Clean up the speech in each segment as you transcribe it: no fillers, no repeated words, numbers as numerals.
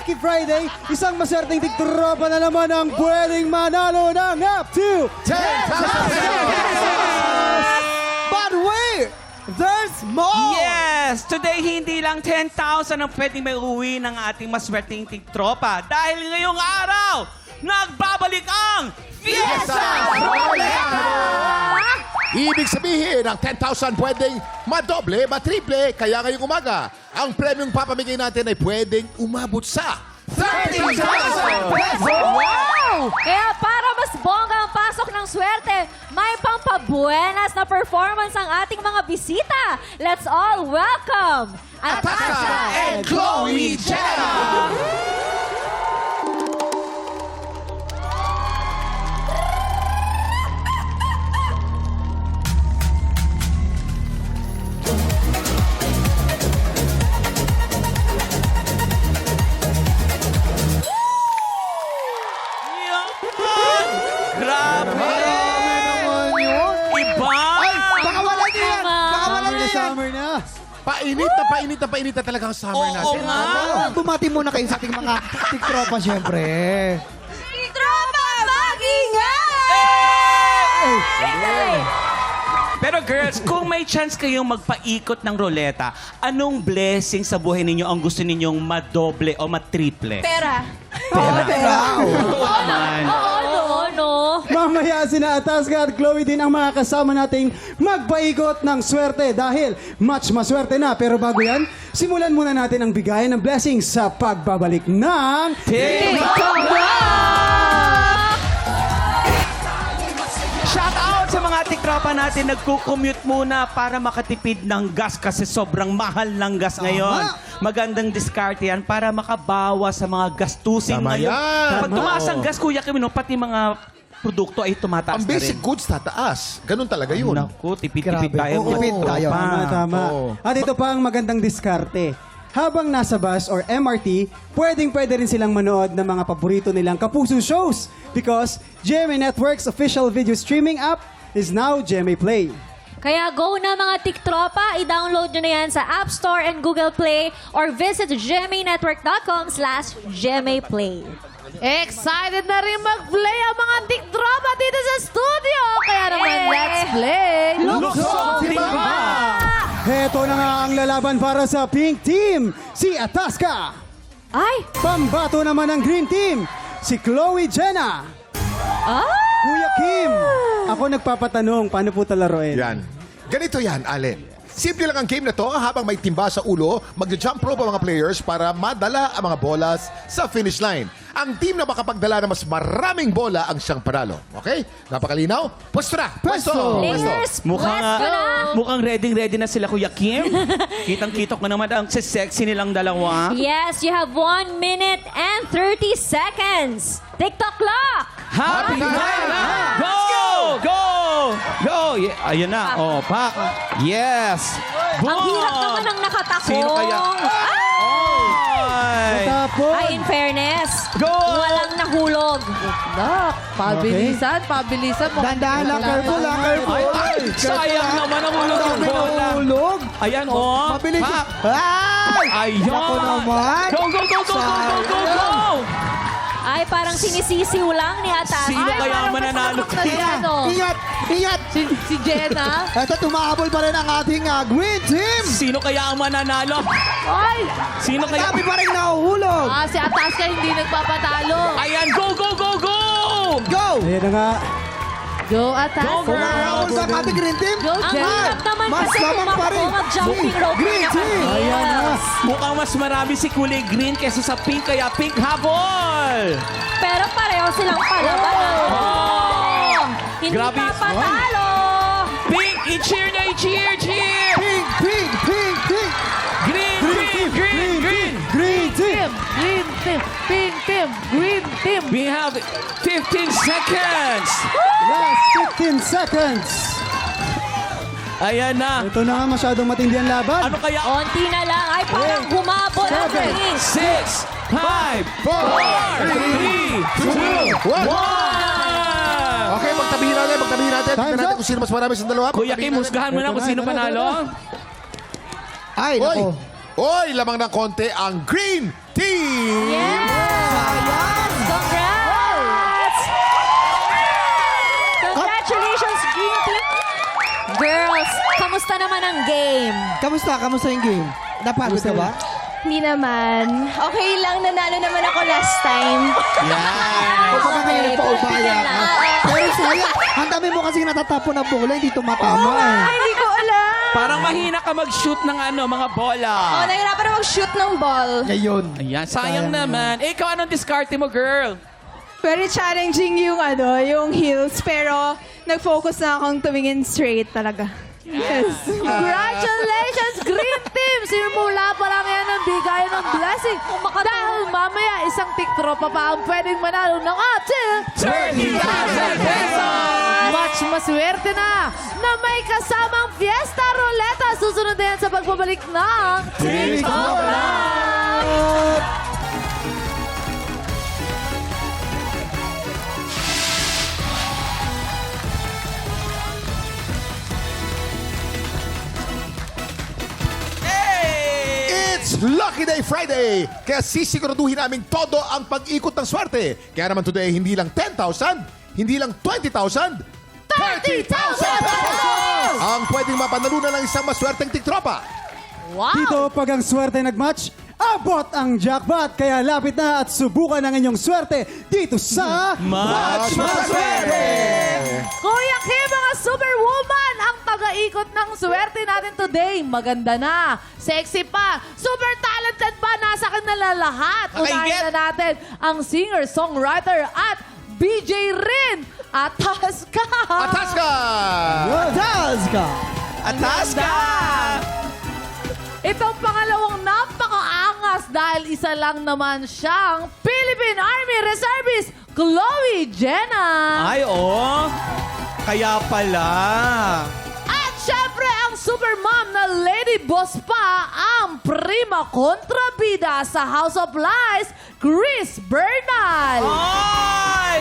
Lucky Friday, isang maswerteng tiktropa na naman ang pwedeng manalo ng up to 10,000! But wait! There's more! Yes! Today, hindi lang 10,000 ang pwedeng may uwi ng ating maswerteng tiktropa. Dahil ngayong araw, nagbabalik ang Fiesta Roleta! Ibig sabihin, ang 10,000 pwedeng madoble, matriple. Kaya ngayong umaga, ang premyong papamigay natin ay pwedeng umabot sa 30,000 pesos! Wow! Kaya para mas bongga ang pasok ng swerte, may pampabuenas na performance ang ating mga bisita. Let's all welcome Atasca and Chloe Jenna! Yan! Grabe! Iba! Baka wala niyo yan! Baka wala niyo yan! Summer na! Painit na talaga ang summer Oo natin. nga! Bumati muna kayo sa ating mga tiktropa, syempre. Tropa Mag-ingay! Pero girls, kung may chance kayong magpaikot ng roleta, anong blessing sa buhay ninyo ang gusto ninyong madoble o matriple? Pera. Pera. Oo naman. No. Mamaya sina Atasca at Chloe din ang mga kasama nating magpaikot ng swerte dahil much maswerte na. Pero bago yan, simulan muna natin ang bigayan ng blessings sa pagbabalik ng TikTok! Shout out sa mga tiktropa natin nagko-commute muna para makatipid ng gas kasi sobrang mahal ng gas ngayon. Magandang diskarte yan para makabawas sa mga gastusin Tama ngayon. yan. Pag tumaas ang gas, Kuya Kim, no, pati mga produkto ay tumataas Ang na rin. basic goods tataas. Ganun talaga yun. Naku, tipid-tipid tayo. Oo, mga tipid tayo. tiktropa. Tama. Oo. At ito pa ang magandang diskarte. Habang nasa bus or MRT, pwede rin silang manood ng mga paborito nilang kapuso shows because GMA Network's official video streaming app is now GMA Play. Kaya go na mga tiktropa, i-download nyo na yan sa App Store and Google Play or visit gmanetwork.com/gmaplay. Excited na rin mag-play ang mga tiktropa dito sa studio. Kaya naman, let's play. Luksong Timba! Heto na nga ang lalaban para sa Pink Team, si Atasca. Ay! Pambato naman ang Green Team, si Chloe Jenna. Ah! Kuya Kim, ako nagpapatanong, paano po talaroin? Yan. Ganito yan, Allen. Simple lang ang game na to. Habang may timba sa ulo, mag-jump rope ang mga players para madala ang mga bolas sa finish line. Ang team na makapagdala ng mas maraming bola ang siyang panalo. Okay? Napakalinaw? Pwesto na! Pwesto! Players, Mukhang, pwesto na! mukhang ready na sila, Kuya Kim. Kitang-kitok na naman ang sexy nilang dalawa. Yes, you have 1 minute and 30 seconds. TikTok clock! Happy time! Go! Go! Go! Yeah, ayun na. Oh, pak. Yes! Ang Boom! hirap naman ng nakatakong. Sino kaya? Ay! Tapos, Ay, in fairness, Go! walang nahulog. Nak, pabilisan. dandahan lang, careful. Ay, sayang naman ang ulog ng bola. Hulog. Ayan, oh. Mabilis. Pak. Ay! Ayun! Ako naman. Go, go, go, go, go, go, go, go! Ay, parang sinisisiw lang ni Atasca. Sino kaya ang mananalo? Ingat! Ingat! Si Jenna. Ito, tumahabol pa rin ang ating Green Team. Sino kaya ang mananalo? Ay! Sino kaya? Dami pa rin nahuhulog. Si Atasca hindi nagpapatalo. Ayan, go, go, go, go! Go! Ayan na nga. Go, Atasca. Go, girl. Tumahabol sa ating Green Team. Go, Ang Jenna. hirap naman Mas kasi lamang pa rin. mag-jumping rope. Green Team. Ayan na. Mukhang mas marami si kulay green kesa sa pink, kaya pink habol! Pero pareho silang palaban. Oh! Hindi Grabe. papatalo. Pink, i-cheer na, i-cheer, cheer! Pink, pink, pink, pink. Green, green, green, green! Green Team. Green team. Pink team. Green team. We have 15 seconds! Last 15 seconds. Ayan na. Ito na nga masyadong matindi ang laban. Ano kaya? Onti na lang. Ay, parang humabol ang Seven. race. 6, 5, 4, 3, 2, 1! Okay, magtabihin natin. Tignan Time's natin up. kung sino mas marami sa dalawa. Kuya Kim, husgahan mo na kung sino panalo. Ay, Hoy! nako. Oy, lamang ng konti ang Green Team! Congrats! Congratulations, Green Team! Girls, kamusta naman ang game? Kamusta yung game? Napagod ka ba? Hindi naman. Okay lang, nanalo naman ako last time. O baka kayo nagpaubaya ka? Pero sayang, ang dami mo kasi natatapon ng bola, hindi tumatama eh. Ay, hindi ko alam. Parang mahina ka mag-shoot ng mga bola. Oh, nahirapan na mag-shoot ng ball. Ngayon. Ayan, sayang naman. Eh, ikaw anong diskarte mo, girl? Very challenging yung heels, pero nag-focus na akong tumingin straight talaga. Yes. Congratulations, Green Team! Simula pa lang yan ang bigay ng blessing. Dahil mamaya, isang tiktropa pa ang pwedeng manalo ng ating 30,000 pesos! Much maswerte na may kasamang Fiesta Ruleta. Susunod na yan sa pagbabalik ng TikTok Live! It's Lucky Day Friday! Kaya sisiguraduhin namin todo ang pag-ikot ng swerte. Kaya naman today, hindi lang 10,000, hindi lang 20,000, 30,000 pesos! Ang pwedeng mapanalunan ng isang maswerteng tiktropa. Wow! Dito, pag ang swerte nag-match, abot ang jackpot. Kaya lapit na at subukan ang inyong swerte dito sa Match Maswerte! Kuya Kim, mga superwoman, ang taga-ikot ng swerte natin today. Maganda na, sexy pa, super talented pa, nasa kanila lahat. Unahin na natin ang singer, songwriter at BJ rin, Ataska. Ataska! Yes ka! Ataska! Itong pangalawang napakaangas dahil isa lang naman siyang Philippine Army Reservist, Chloe Jenna. Ay, oh. Kaya pala. At syempre, ang supermom na Lady Boss pa, ang prima kontrabida sa House of Lies, Chris Bernal. Ay!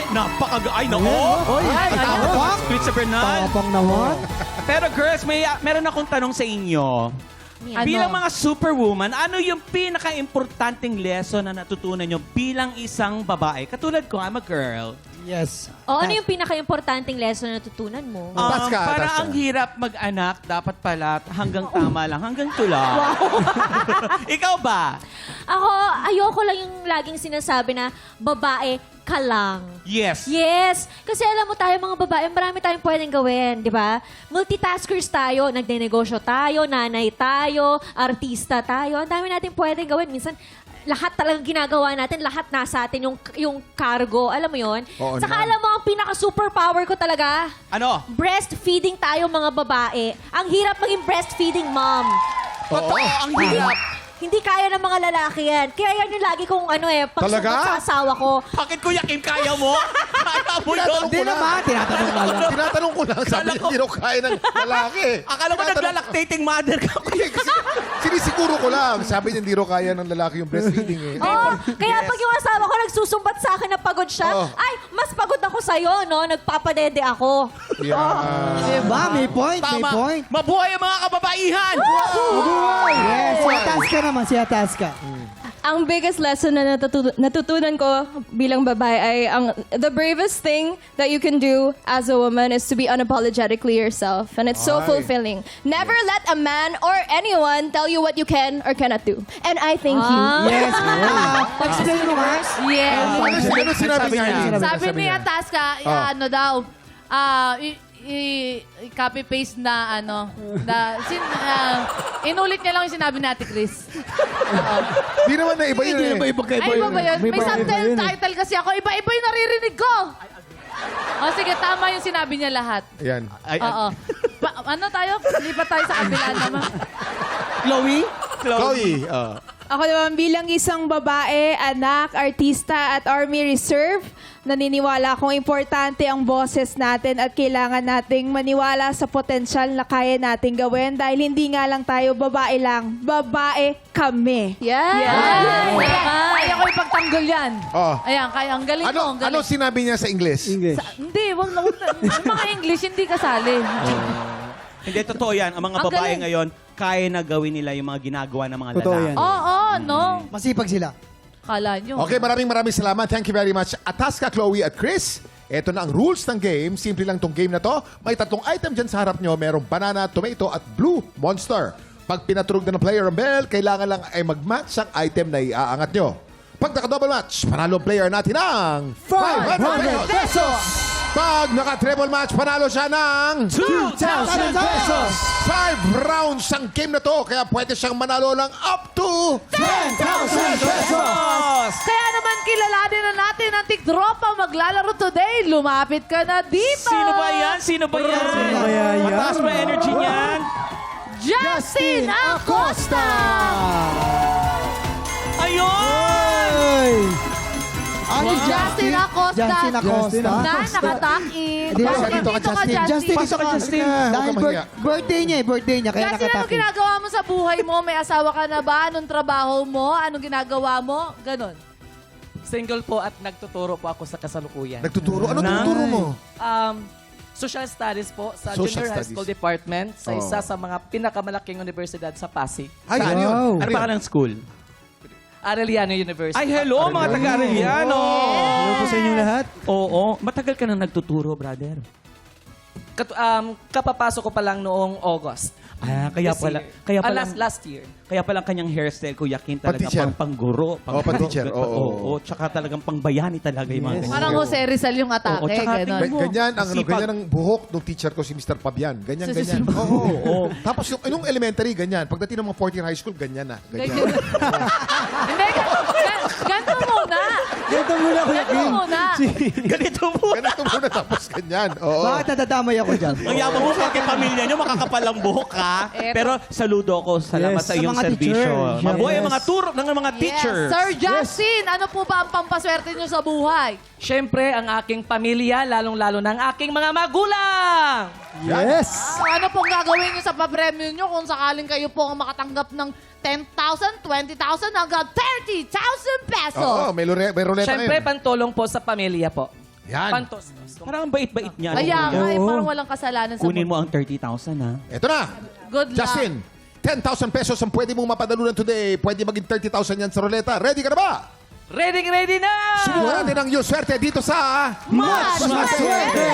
Ay, nako. Ay, tapang. Christopher Bernal. Tapang naman. Pero girls, meron akong tanong sa inyo. Ano? Bilang mga superwoman, ano yung pinaka-importanting lesson na natutunan nyo bilang isang babae? Katulad ko, I'm a girl. Yes. O ano yung pinaka-importanting lesson na natutunan mo? Ataska, Para Ataska. ang hirap mag-anak, dapat pala hanggang tama lang, hanggang tula. Ikaw ba? Ako, ayoko lang yung laging sinasabi na babae ka lang. Yes. Yes. Kasi alam mo tayo mga babae, marami tayong pwedeng gawin, di ba? Multitaskers tayo, nagnenegosyo tayo, nanay tayo, artista tayo. Ang dami natin pwedeng gawin. Minsan, lahat talagang ginagawa natin, lahat nasa atin yung cargo. Alam mo yon? Oo Saka naman. alam mo, ang pinaka-superpower ko talaga, Ano? breastfeeding tayo mga babae. Ang hirap maging breastfeeding mom. Totoo, ang hirap. Hindi kaya ng mga lalaki yan. Kaya yan yung lagi kong Talaga? pagsugot sa asawa ko. Bakit Kuya Kim, kaya mo? Kaya mo yun? Hindi naman, tinatanong na lang. Tinatanong ko lang, sabi Akala niya, ko- hindi raw kaya ng lalaki. Akala ko Tinatanong- naglalactating mother ka. Sinisiguro ko lang. Sabi niya, hindi raw kaya ng lalaki yung breastfeeding eh. Oo. Kaya pag yung asawa ko nagsusumbat sa akin na pagod siya, Oh. ay, mas pagod ako sa'yo, no? Nagpapadede ako. Diba? May point, may Tama. point. Mabuhay ang mga kababaihan! Yes, si Ataska naman, si Ataska. Ang biggest lesson na natutunan ko bilang babae ay the bravest thing that you can do as a woman is to be unapologetically yourself. And it's so Ay. fulfilling. Never let a man or anyone tell you what you can or cannot do. And I thank you. Yes. Explain mo, Mars. Yes. Ano sinabi niya? Sabi ni Ataska, ano daw, i-copy-paste na inulit niya lang yung sinabi ni Ate Chris. Di naman na iba yun eh. Ay, iba ba yun? May subtitle title kasi ako. Iba-iba yung naririnig ko. O sige, tama yung sinabi niya lahat. Ayan. Oo. Ano tayo? Lipat tayo sa kabila naman. Chloe? Chloe. Ako naman bilang isang babae, anak, artista at Army Reserve, naniniwala akong importante ang boses natin at kailangan nating maniwala sa potensyal na kaya nating gawin dahil hindi nga lang tayo babae lang, babae kami. Kaya ko ipagtanggol yan. Oh. Ayan, kaya ang galing mo. Ang Ano galing. sinabi niya sa English? English. Hindi, yung mga English, hindi kasali. Hindi, totoo yan. Ang mga Ang babae galing. ngayon, kaya na gawin nila yung mga ginagawa ng mga Totoo lalaki. yan. Oo, no? Masipag sila. Kala nyo. Okay, maraming salamat. Thank you very much. Ataska, Chloe at Chris. Ito na ang rules ng game. Simple lang tong game na to. May 3 item dyan sa harap nyo. Merong banana, tomato at blue monster. Pag pinaturog na ng player ang bell, kailangan lang ay mag-match ang item na iaangat nyo. Pag naka-double match, panalo ang player natin ng 500 pesos! Pag naka-triple match, panalo siya ng 2,000 pesos! 5 rounds ang game na to. Kaya pwede siyang manalo ng up to 10,000 pesos! Kaya naman kilalanin na natin ang tiktropa maglalaro today. Lumapit ka na dito. Sino ba yan? Sino ba yan? Sino ba yan? Mataas ba energy niyan? Justin Acosta! Ayun! Ay! Ano Justin Acosta. Justin Acosta. Na nakatake-in. Dito ka, Bakit dito ka, Justin. Justin, Pasok ka, Justin. Dahil Huwag ka mahiya. birthday niya kaya Justin, anong nakatake. ginagawa mo sa buhay mo? May asawa ka na ba? Anong trabaho mo? Anong ginagawa mo? Ganon. Single po at nagtuturo po ako sa kasalukuyan. Nagtuturo? Ano tuturo mo? Social Studies po sa Social Junior High Studies. School Department sa Oh. isa sa mga pinakamalaking universidad sa Pasig. Ay, Wow. ano yun? Ano pa ka ng school? Arellano University. Ay, hello mga taga-Arellano! Hello po sa inyong lahat. Oo. Matagal ka nang nagtuturo, brother. Kapapasok ko pa lang noong August. Kaya This pala. year. Kaya pala. Last year. Kaya pala kanyang hairstyle, Kuya Kin, talaga Pang-teacher. pangguro. Pang-teacher, oo. Tsaka talagang pangbayani talaga yung mga Yes. ganyan. Parang Jose Rizal yung atake. Oo, tsaka Ganon. tingnan mo. Ganyan ang Sipag. ganyan ang buhok ng teacher ko si Mr. Fabian. Ganyan. Oo. Tapos yung elementary ganyan. Pagdating ng mga 4th year high school ganyan na. Ganyan. Hindi, ganito muna. Ganito muna, Kuya Ganito Kim. muna. Ganito mo. Ganito muna tapos ganyan. Oo. Bakit nadadamay ako dyan? Ang yaman mo sa aking pamilya nyo, makakapalang buhok ka. Eto. Pero saludo ako. Salamat Yes. sa iyong Sa mga serbisyo. teacher. Mabuhay ang Yes. mga turo ng mga teachers. Yes. Sir Justin, ano po ba ang pampaswerte nyo sa buhay? Siyempre, ang aking pamilya, lalong-lalo ng aking mga magulang. Yes! Ano pong gagawin nyo sa papremyo nyo kung sakaling kayo po ang makatanggap ng 10,000, 20,000 hanggang 30,000 pesos? Oo, may ruleta Siyempre, ngayon. pantulong po sa pamilya po. Yan. Pantustos. Parang ang bait-bait niya. Kaya nga, Oo. parang walang kasalanan sa Kunin mo ang 30,000, ha? Ito na. Good luck. Justin, 10,000 pesos ang pwede mong mapadalunan today. Pwede maging 30,000 yan sa ruleta. Ready ka na ba? Ready na! Subukan natin ang iyong swerte dito sa Mas Maswerte!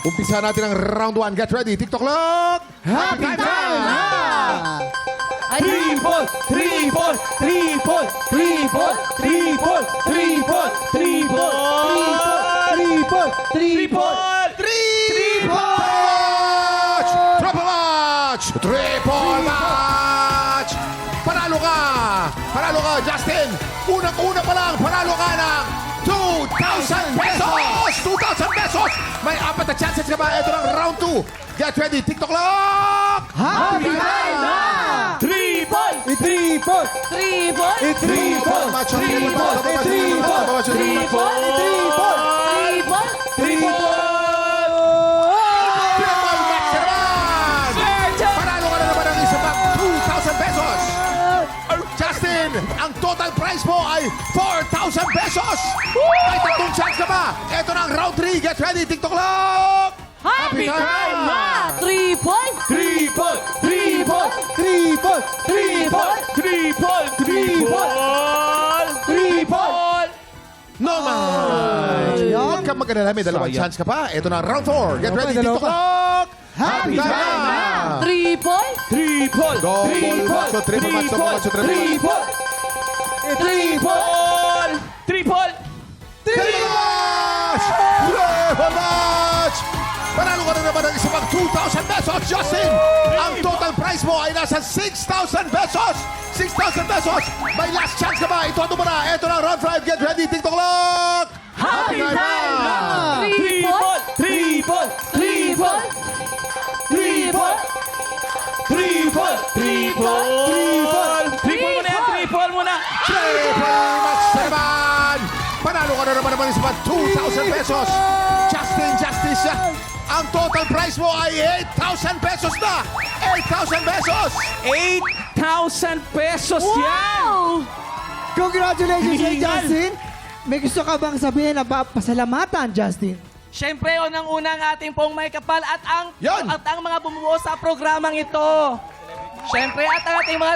Umpisa natin ang round 1. Get ready. TikTok clock. Happy time na! Triple! Triple! Triple! Triple! Triple! Triple! Triple! Triple! Triple! Triple match! Triple match! Triple match! Panalo ka! Panalo ka, Justin! Unang-una pa lang, panalo ka ng 2,000 pesos! 2,000 pesos! May 4 na chances ka ba? Ito ng round 2. Get ready, TikTok clock! Happy time na! Triple! Triple! Triple! Triple match! Triple match! Triple! Triple! Triple! Triple! Triple match naman! Panalo ka na naman ng isa pang 2,000 pesos! Justin, ang total prize mo ay 4,000 pesos! May 3 chance ka ba? Ito na ang round 3. Get ready, TikTok clock! Happy time na! Triple! Triple! Triple! Triple! Triple! Triple! Triple! Triple! Normal! Huwag kang mag-alala, may 2 chance ka pa. Ito na ang round 4. Get ready, dalawa TikTok pa. clock! Happy time na! Triple! Triple! Double match, triple match, double match, triple match. Triple! Triple! Triple! Triple match! Triple match! Panalo ka na naman ng isa pang 2,000 pesos, Justin! Ang total prize mo ay nasa 6,000 pesos! 6,000 pesos! May last chance ka ba? Ito mo na! Ito na, round 5. Get ready, TikTok clock! Happy time na! Triple! Triple! Triple! Triple! Triple! Triple! Triple mo na yan! Triple mo na! Triple match na naman! Panalo ka na naman isa pang 2,000 pesos! Justin, Justice! Ang total prize mo ay 8,000 pesos na! 8,000 pesos! 8,000 pesos yan! Congratulations kay Hinihingal. Justin! May gusto ka bang sabihin na pasalamatan, Justin? Siyempre, unang-una ang ating pong may kapal at ang Yan! mga bumubuo sa programang ito. Siyempre, at ang ating mga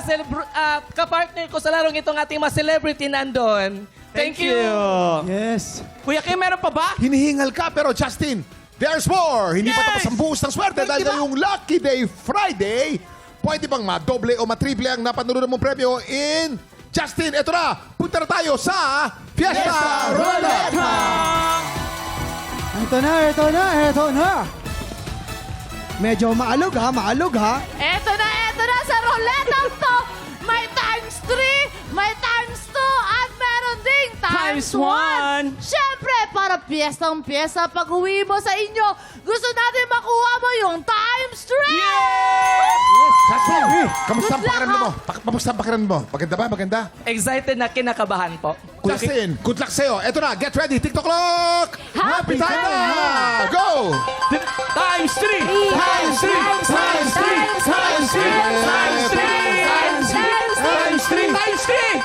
kapartner ko sa larong itong ating mga celebrity nandun. Thank you. Yes. Kuya Kim, meron pa ba? Hinihingal ka, pero Justin, there's more! Hindi pa tapos ang buhos ng swerte dahil ngayong Lucky Day Friday, pwede bang madoble o matriple ang napanunan mong premyo in... Justin, eto na! Punta na tayo sa Fiesta Roleta! Ito na. Medyo maalog ha. Eto na sa roulette to. May times 3, may times 2, at meron ding times 1. Siyempre, para piyestang-piyesta pag uwi mo sa inyo, gusto natin makuha mo yung times 3! Justin, kamusta ang pakiramdam mo? Kamusta ang pakiramdam mo? Maganda ba? Maganda? Excited na kinakabahan po. Justin, good luck sa'yo. Eto na, get ready. TikTok clock! Happy time na! Go! Times 3! Times 3! Times 3! Times 3! Times 3! Times 3! Times 3!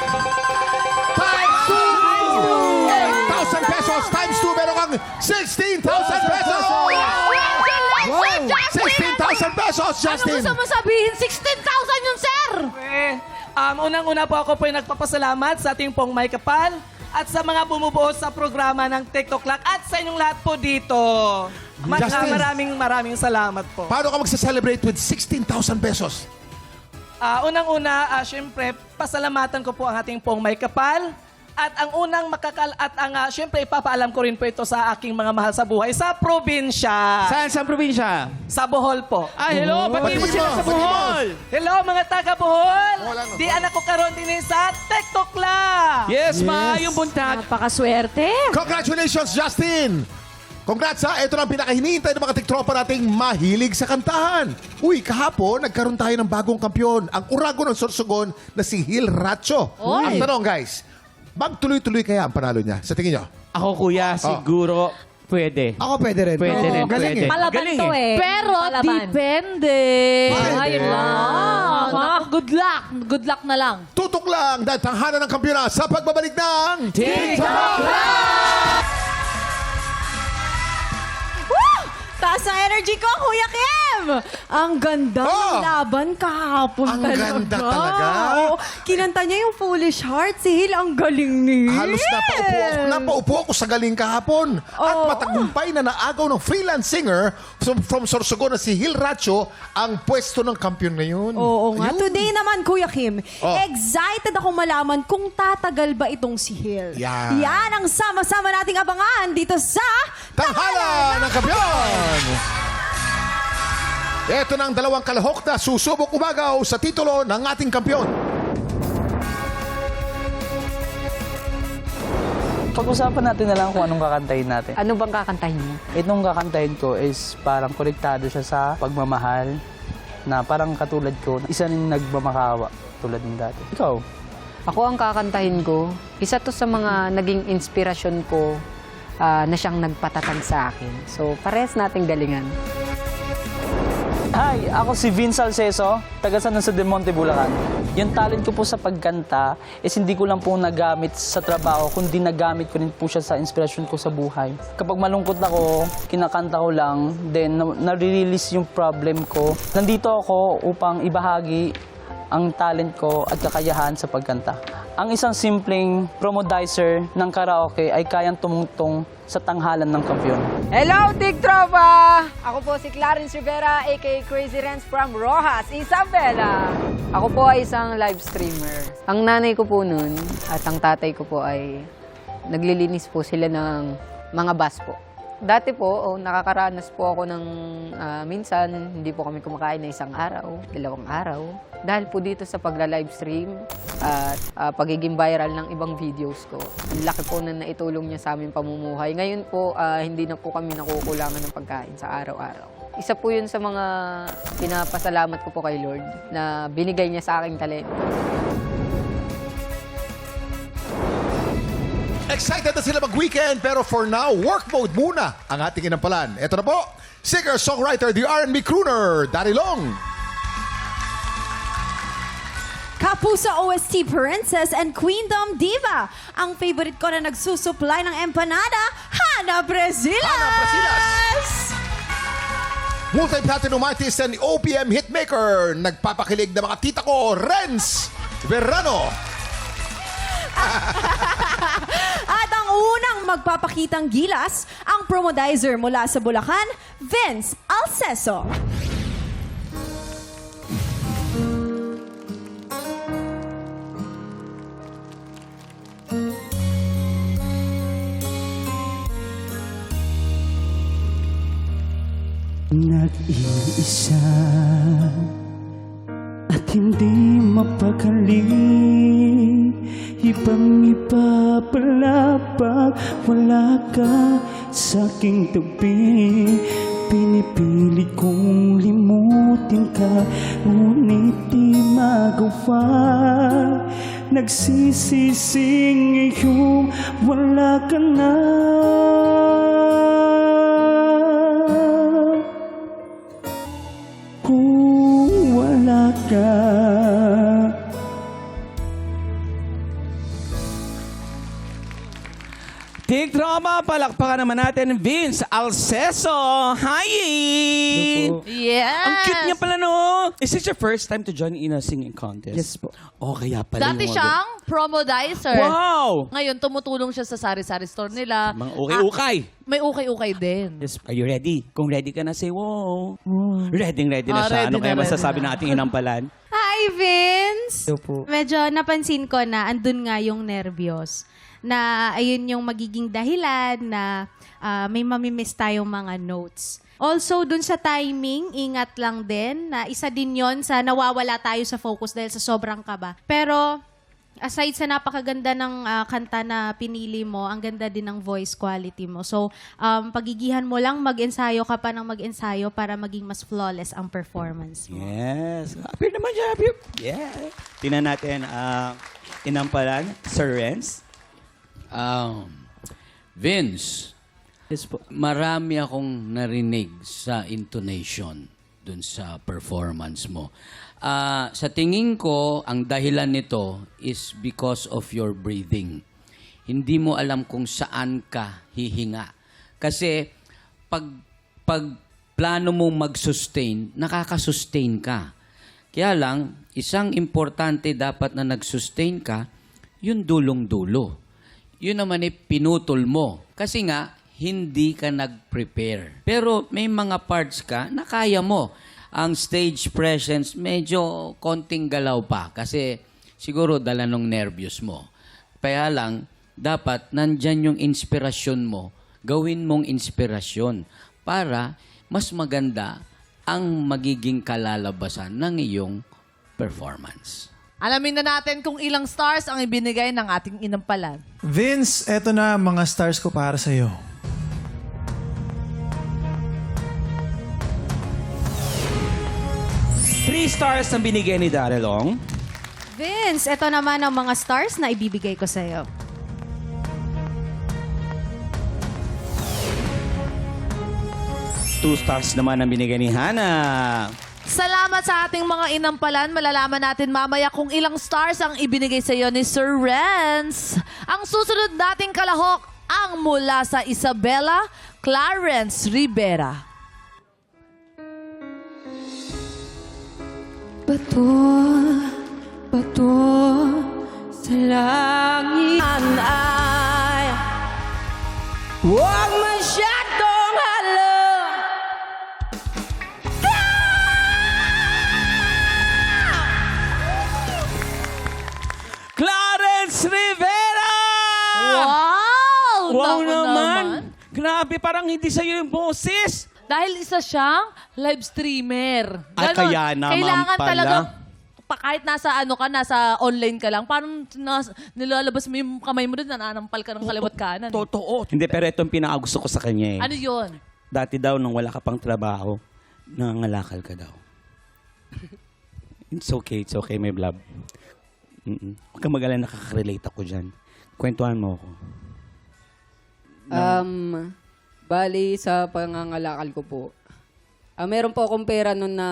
Times 2! 8,000 pesos times 2. Meron kang 16,000 pesos! Congratulations, Justin! 16,000 pesos, Ano Justin! gusto mo sabihin? 16,000 yun, sir! Unang-una po ako po nagpapasalamat sa ating pong may kapal at sa mga bumubuo sa programa ng TikTok Clock at sa inyong lahat po dito. Justin. Maraming salamat po. Paano ka magsa-celebrate with 16,000 pesos? Unang-una, syempre, pasalamatan ko po ang ating pong may kapal. At ang unang syempre, ipapaalam ko rin po ito sa aking mga mahal sa buhay sa probinsya. Saan sa probinsya? Sa Bohol po. Hello, pati mo sila sa Bohol. Hello, mga taga Bohol. Wala. Di anak ko karon din sa TikTok Clock. Yes, maayong buntag. Napakaswerte. Congratulations, Justin! Congrats ha! Ito na ang pinakahinihintay ng mga tiktropa nating mahilig sa kantahan. Uy, kahapon, nagkaroon tayo ng bagong kampyon. Ang urago ng Sorsogon na si Hil Racho. Ang tanong, guys, magtuloy-tuloy kaya ang panalo niya? Sa tingin nyo? Ako, kuya, siguro pwede. Ako pwede rin. Pwede rin, Galing pwede. eh. Palaban Galing to eh. Pero Palaban. depende. Ayun lang. Good luck. Good luck na lang. Tutok lang dahil tanghanan ng kampyona sa pagbabalik ng TikTok Taas ang energy ko, Kuya Kim! Ang ganda ng laban kahapon Ang talaga. ganda talaga. Oo. Kinanta niya yung Foolish Heart. Si Hil, ang galing ni Halos napaupo ako sa galing kahapon. At Oo. matagumpay na naagaw ng freelance singer from Sorsogon na si Hil Racho ang pwesto ng kampiyon ngayon. Oo nga. Ayun. Today naman, Kuya Kim, Oh. excited ako malaman kung tatagal ba itong si Hil. Yan. Yan ang sama-sama nating abangan dito sa Tanghala ng kampiyon! Ito na ang dalawang kalahok na susubok umagaw sa titulo ng ating kampiyon. Pag-usapan natin na lang kung anong kakantahin natin. Ano bang kakantahin mo? Itong kakantahin ko is parang konektado siya sa pagmamahal na parang katulad ko, isa rin nagmamakawa tulad ng dati. Ikaw? Ako ang kakantahin ko, isa to sa mga naging inspirasyon ko na siyang nagpatatag sa akin. So, parehas nating galingan. Hi, ako si Vince Alceso, taga San Jose del Monte, Bulacan. Yung talent ko po sa pagkanta is hindi ko lang po nagamit sa trabaho, kundi nagamit ko rin po siya sa inspirasyon ko sa buhay. Kapag malungkot ako, kinakanta ko lang, then nare-release yung problem ko. Nandito ako upang ibahagi ang talent ko at kakayahan sa pagkanta. Ang isang simpleng promodizer ng karaoke ay kayang tumungtong sa tanghalan ng kampiyon. Hello, TikTropa! Ako po si Clarence Rivera, aka Crazy Renz from Rojas, Isabela. Ako po ay isang live streamer. Ang nanay ko po nun at ang tatay ko po ay naglilinis po sila ng mga bus po. Dati po, nakakaranas po ako ng minsan, hindi po kami kumakain na isang araw, 2 araw. Dahil po dito sa pagla-livestream at pagiging viral ng ibang videos ko. Ang laki po na naitulong niya sa aming pamumuhay. Ngayon po, hindi na po kami nakukulangan ng pagkain sa araw-araw. Isa po yun sa mga pinapasalamat ko po kay Lord na binigay niya sa aking talento. Excited na sila mag-weekend pero for now, work mode muna ang ating inampalan. Ito na po, singer-songwriter, the R&B crooner, Daddy Long. Kapusa OST Princess and Queendom Diva. Ang favorite ko na nagsusupply ng empanada, Hana Brasilas! Hana Brasilas. multi-platinum artist and OPM hitmaker. Nagpapakilig na mga tita ko, Renz Verano. At ang unang magpapakitang gilas, ang promodizer mula sa Bulacan, Vince Alceso. Nag-iisa at hindi mapakali, ibang-iba pala pag wala ka sa aking tabi. Pinipilit kong limutin ka, ngunit di magawa. Nagsisising iyong wala ka na. Kung wala ka. Tig Drama, palakpakan naman natin Vince Alceso. Hi! Yes! Ang cute niya pala, no? Is this your first time to join in a singing contest? Yes po. Oh, kaya pala Dati yung mga siyang promodizer. Wow! Ngayon, tumutulong siya sa sari-sari store nila. Mga ukay-ukay. May ukay-ukay din. Yes. Are you ready? Kung ready ka na, say wow. Ready na siya. Ready Ano kaya na, masasabi ready ng ating inampalan? Hi, Vince! Hello po. Medyo napansin ko na andun nga yung nervyos. Na ayun yung magiging dahilan na may mamimiss tayong mga notes. Also, dun sa timing, ingat lang din na isa din yon sa nawawala tayo sa focus dahil sa sobrang kaba. Pero aside sa napakaganda ng kanta na pinili mo, ang ganda din ng voice quality mo. So, pagigihan mo lang, mag-ensayo ka pa ng mag-ensayo para maging mas flawless ang performance mo. Yes. Appear naman siya. Appear. Yeah. Tingnan natin inampalan, Sir Renz. Vince, Yes po. marami akong narinig sa intonation dun sa performance mo. Sa tingin ko, ang dahilan nito is because of your breathing. Hindi mo alam kung saan ka hihinga. Kasi pag plano mong mag-sustain, nakaka-sustain ka. Kaya lang, isang importante dapat na nag-sustain ka, yung dulong-dulo. Yun naman pinutol mo. Kasi nga, hindi ka nag-prepare. Pero may mga parts ka na kaya mo. Ang stage presence, medyo konting galaw pa. Kasi siguro dala nung nervyos mo. Kaya lang, dapat nandyan yung inspirasyon mo. Gawin mong inspirasyon para mas maganda ang magiging kalalabasan ng iyong performance. Alamin na natin kung ilang stars ang ibinigay ng ating inampalan. Vince, eto na mga stars ko para sa'yo. Three stars ang binigay ni Darelong. Vince, ito naman ang mga stars na ibibigay ko sa'yo. Two stars naman ang binigay ni Hannah. Salamat sa ating mga inampalan. Malalaman natin mamaya kung ilang stars ang ibinigay sa iyo ni Sir Renz. Ang susunod nating kalahok ang mula sa Isabela Clarence Rivera. Bato sa langit ay huwag masyadong halang. Clarence Rivera! Wow! Wow Naku naman! Grabe, parang hindi sa'yo yung boses. Dahil isa siyang live streamer. Ah, kaya naman Kailangan pala. talaga, kahit nasa ano ka, nasa online ka lang, parang nilalabas mo yung kamay mo doon, nananampal ka ng kaliwat kanan. Totoo. Hindi, pero itong pinakagusto ko sa kanya eh. Ano yun? Dati daw, nung wala ka pang trabaho, nangangalakal ka daw. It's okay, my love. Huwag kang mag-alala, nakaka-relate ako dyan. Kwentuhan mo ako. Bali, sa pangangalakal ko po, meron po akong pera noon na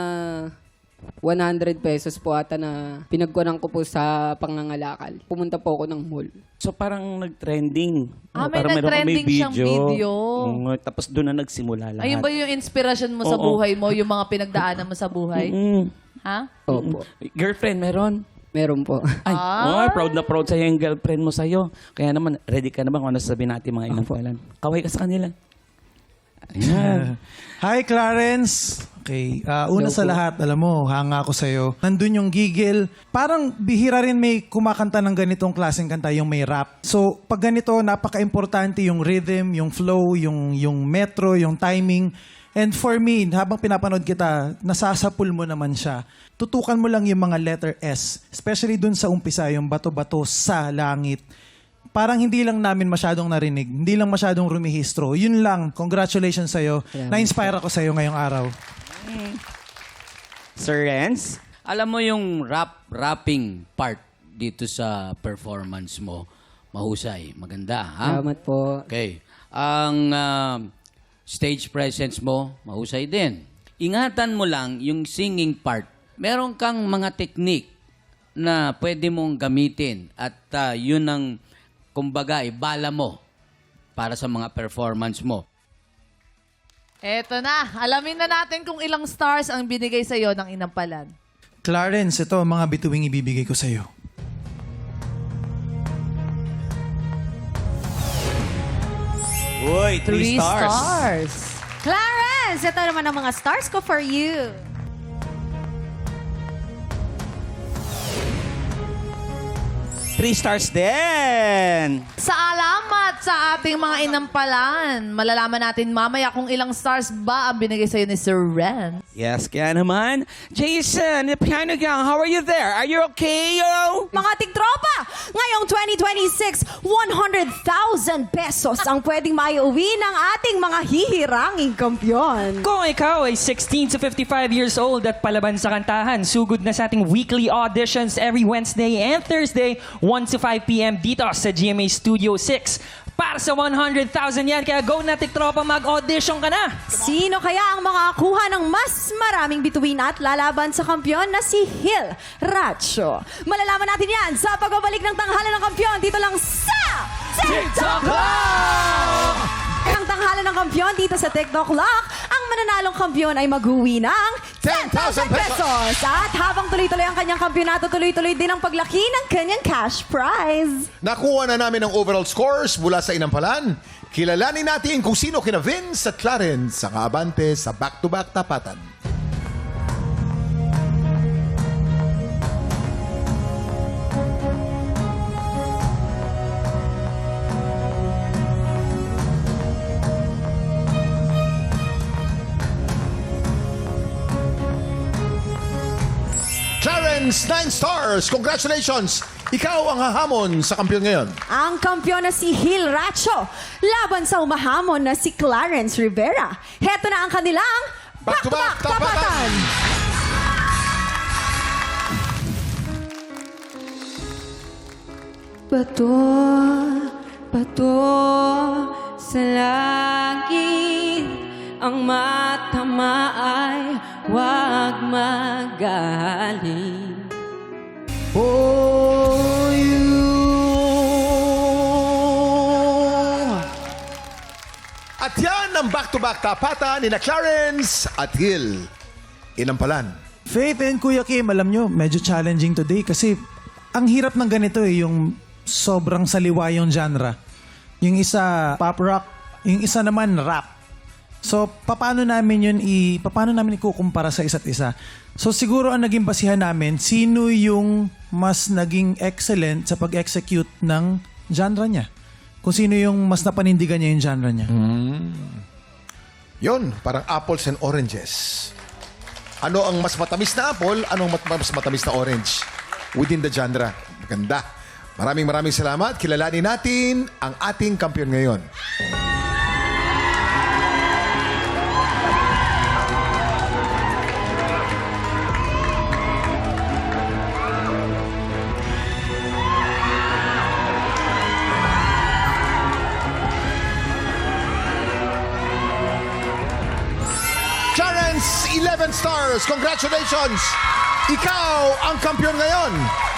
100 pesos po ata na pinagkunan ko po sa pangangalakal. Pumunta po ako ng mall. So parang nag-trending. May Parang meron kang nag-trending siyang video. Tapos doon na nagsimula lahat. Ayun ba yung inspiration mo sa Oo. buhay mo? Yung mga pinagdaanan mo sa buhay? Ha? Opo. Girlfriend, meron? Meron po. Ay, proud na proud sa'yo yung girlfriend mo sa'yo. Kaya naman, ready ka na ba kung ano sasabihin natin mga inangkalan? Kaway ka sa kanila. Ayan. Hi, Clarence! Okay, una sa lahat, alam mo, hanga ako sa'yo. Nandun yung gigil. Parang bihira rin may kumakanta ng ganitong klaseng kanta, yung may rap. So, pag ganito, napaka-importante yung rhythm, yung flow, yung metro, yung timing. And for me, habang pinapanood kita, nasasapul mo naman siya. Tutukan mo lang yung mga letter S. Especially dun sa umpisa, yung bato-bato sa langit. Parang hindi lang namin masyadong narinig. Hindi lang masyadong rumihistro. Yun lang. Congratulations sa'yo. Na-inspire ako sa'yo ngayong araw. Sir Renz? Alam mo yung rapping part dito sa performance mo, mahusay, maganda, ha? Salamat po. Okay. Ang stage presence mo, mahusay din. Ingatan mo lang yung singing part. Meron kang mga technique na pwede mong gamitin at yun ang, kumbaga, bala mo para sa mga performance mo. Eto na. Alamin na natin kung ilang stars ang binigay sa'yo ng Inampalan. Clarence, ito ang mga bituing ibibigay ko sa'yo. Uy, 3 stars. Clarence, ito naman ang mga stars ko for you. Three stars din! Sa alamat sa ating mga Inampalan, malalaman natin mamaya kung ilang stars ba ang binigay sa'yo ni Sir Ren. Yes, kaya naman. Jason, the piano gang, how are you there? Are you okay, yo? Mga tigtropa, ngayong 2026, 100,000 pesos ang pwedeng maiuwi ng ating mga hihiranging kampyon. Kung ikaw ay 16 to 55 years old at palaban sa kantahan, sugod na sa ating weekly auditions every Wednesday and Thursday, 1 to 5 p.m. dito sa GMA Studio 6. Para sa 100,000 yan, kaya go na tiktropa, mag-audition ka na! Sino kaya ang makakuha ng mas maraming bituin at lalaban sa kampyon na si Hill Racho? Malalaman natin yan sa pagbabalik ng tanghalan ng kampyon dito lang sa TikTok Lock! Ang tanghalan ng kampyon dito sa TikTok Lock, ang mananalong kampyon ay mag-uwi ng 10,000 pesos! At habang tuloy-tuloy ang kanyang kampyonato, tuloy-tuloy din ang paglaki ng kanyang cash prize. Nakuha na namin ang overall scores mula sa Inampalan. Kilalanin natin kung sino kina Vince at Clarence ang abante sa back-to-back tapatan. Clarence, 9 stars! Congratulations! Ikaw ang hahamon sa kampiyon ngayon. Ang kampyon na si Hill Racho, laban sa umahamon na si Clarence Rivera. Heto na ang kanilang Back-to-back tapatan! Bato, bato sa langit, ang matama ay huwag magaling. For you. At yan ang back-to-back tapatan ni na Clarence at Hill. Inampalan. Faith and Kuya Kim, alam nyo, medyo challenging today kasi ang hirap ng ganito yung sobrang saliwa yung genre. Yung isa pop rock, yung isa naman rap. So, paano namin ikukumpara sa isa't isa? So, siguro ang naging basihan namin, sino yung mas naging excellent sa pag-execute ng genre niya? Kung sino yung mas napanindigan niya yung genre niya. Yon, parang apples and oranges. Ano ang mas matamis na apple? Anong mas matamis na orange? Within the genre. Maganda. Maraming salamat. Kilalanin natin ang ating kampiyon ngayon. Clarence, 11 7 stars. Congratulations! Ikaw ang kampiyon ngayon.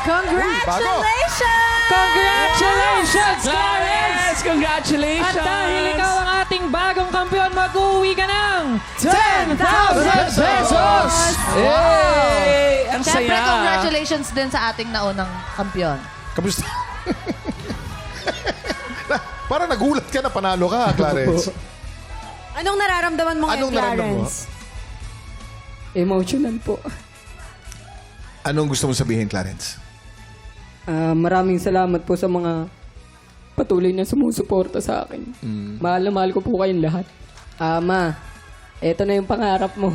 Congratulations! Congratulations, Clarence! Congratulations! At dahil ikaw ang ating bagong kampiyon, mag-uwi ka ng 10,000 pesos! Hey! Ang Siyempre, saya! congratulations din sa ating naunang kampiyon. Kamusta? Parang nagulat ka na panalo ka, Clarence. Anong nararamdaman mo ngayon, Anong nararamdaman mo? Clarence? Emotional po. Anong gusto mo sabihin, Clarence? Maraming salamat po sa mga patuloy na sumusuporta sa akin. Mahal na mahal ko po kayong lahat. Ma, eto na yung pangarap mo.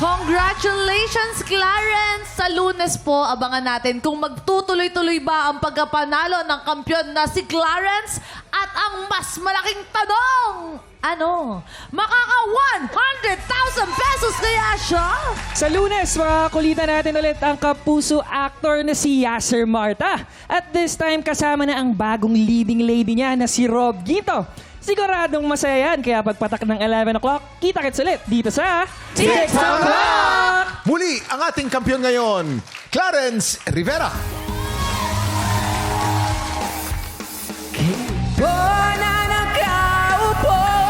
Congratulations, Clarence! Sa Lunes po, abangan natin kung magtutuloy-tuloy ba ang pagkapanalo ng kampiyon na si Clarence at ang mas malaking tanong, ano? Makaka 100,000 pesos kaya siya? Sa Lunes, makakulitan natin ulit ang kapuso actor na si Yasser Marta. At this time, kasama na ang bagong leading lady niya na si Rob Gito. Siguradong masaya yan, kaya pagpatak ng 11 o'clock, kita-kits ulit dito sa TikTok! Muli, ang ating kampiyon ngayon, Clarence Rivera.